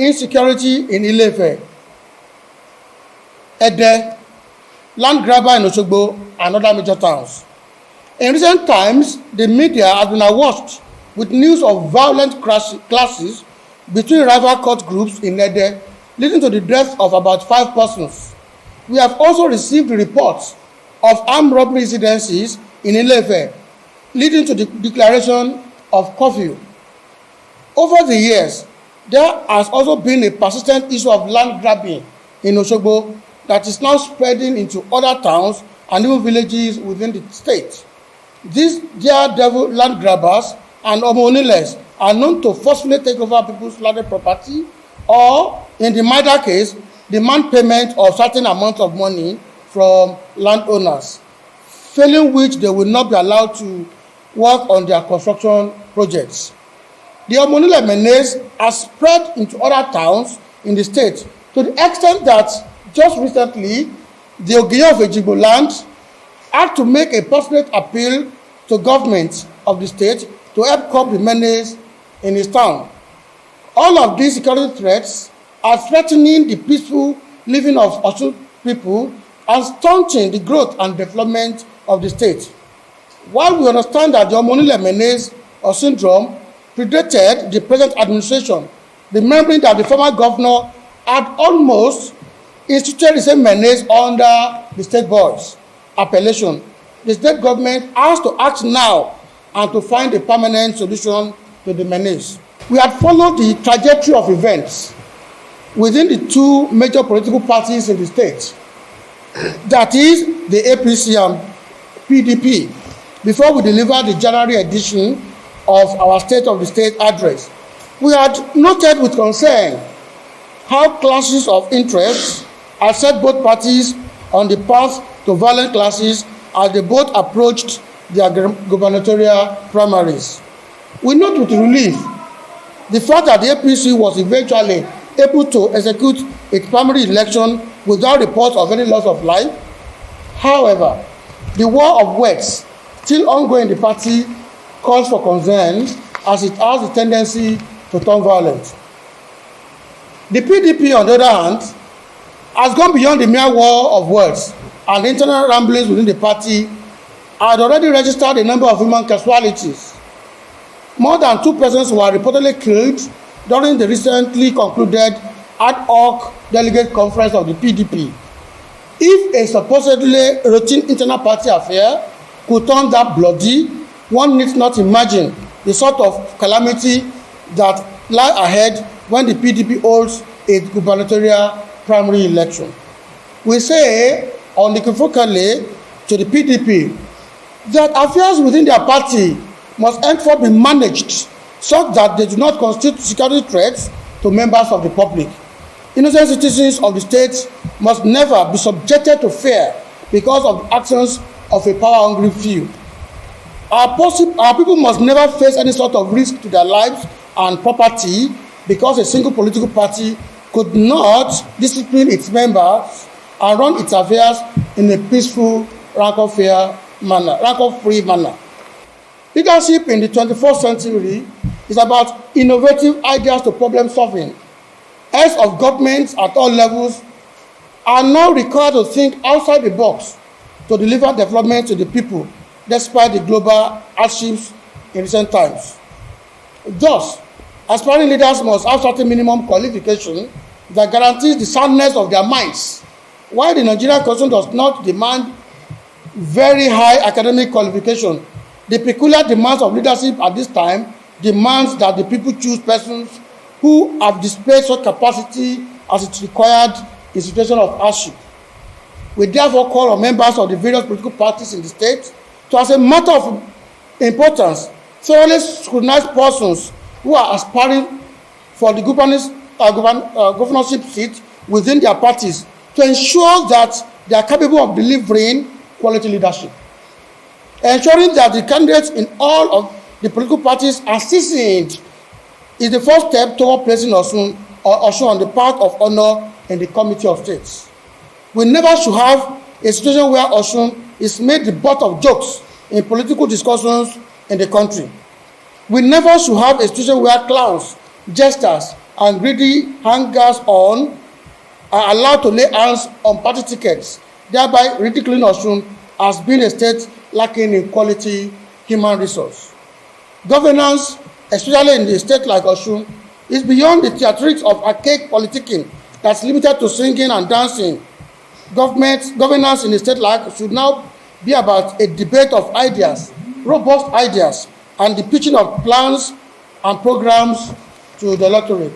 insecurity in Ile-Ife, Ede, land grabber in Osogbo, and other major towns. In recent times, the media has been awash with news of violent clashes between rival cult groups in Ede, leading to the death of about 5 persons. We have also received reports of armed robbery incidences in Ile-Ife, leading to the declaration of curfew. Over the years, there has also been a persistent issue of land grabbing in Osogbo that is now spreading into other towns and even villages within the state. These daredevil land grabbers and omo-onílẹ̀ are known to forcefully take over people's landed property or, in the milder case, demand payment of certain amounts of money from landowners, failing which they will not be allowed to work on their construction projects. The omo-onílẹ̀ menace has spread into other towns in the state to the extent that just recently, the Ogiyan of Ejigbo land had to make a passionate appeal to government of the state to help curb the menace in his town. All of these security threats are threatening the peaceful living of Osun people and stunting the growth and development of the state. While we understand that the omo-onílẹ̀ menace or syndrome predated the present administration, remembering that the former governor had almost instituted the same menace under the state board's appellation, the state government has to act now and to find a permanent solution to the menace. We had followed the trajectory of events within the 2 major political parties in the state, that is, the APC and PDP, before we delivered the January edition of our State of the State address. We had noted with concern how clashes of interests have set both parties on the path to violent clashes as they both approached their gubernatorial primaries. We note with relief the fact that the APC was eventually able to execute its primary election without reports of any loss of life. However, the war of words still ongoing in the party calls for concern as it has a tendency to turn violent. The PDP, on the other hand, has gone beyond the mere war of words, and internal ramblings within the party had already registered a number of human casualties. More than 2 persons were reportedly killed during the recently concluded ad hoc delegate conference of the PDP. If a supposedly routine internal party affair could turn that bloody, one needs not imagine the sort of calamity that lies ahead when the PDP holds its gubernatorial primary election. We say unequivocally to the PDP that affairs within their party must henceforth be managed such that they do not constitute security threats to members of the public. Innocent citizens of the state must never be subjected to fear because of the actions of a power-hungry few. Our people must never face any sort of risk to their lives and property because a single political party could not discipline its members and run its affairs in a peaceful, rancor-free manner. Leadership in the 21st century is about innovative ideas to problem solving. Heads of governments at all levels are now required to think outside the box to deliver development to the people despite the global hardships in recent times. Thus, aspiring leaders must have certain minimum qualification that guarantees the soundness of their minds. While the Nigerian Constitution does not demand very high academic qualification, the peculiar demands of leadership at this time demands that the people choose persons who have displayed such capacity as is required in situation of hardship. We therefore call on members of the various political parties in the state to, as a matter of importance, thoroughly scrutinize persons who are aspiring for the governorship seat within their parties to ensure that they are capable of delivering quality leadership. Ensuring that the candidates in all of the political parties are seasoned is the first step toward placing Osun on the path of honor in the Committee of States. We never should have a situation where Osun is made the butt of jokes in political discussions in the country. We never should have a situation where clowns, jesters, and greedy hangers-on are allowed to lay hands on party tickets, thereby ridiculing Osun as being a state lacking in quality human resource. Governance, especially in a state like Osun, is beyond the theatrics of archaic politicking that's limited to singing and dancing. Governance in a state like should now be about a debate of ideas, robust ideas, and the pitching of plans and programs to the electorate.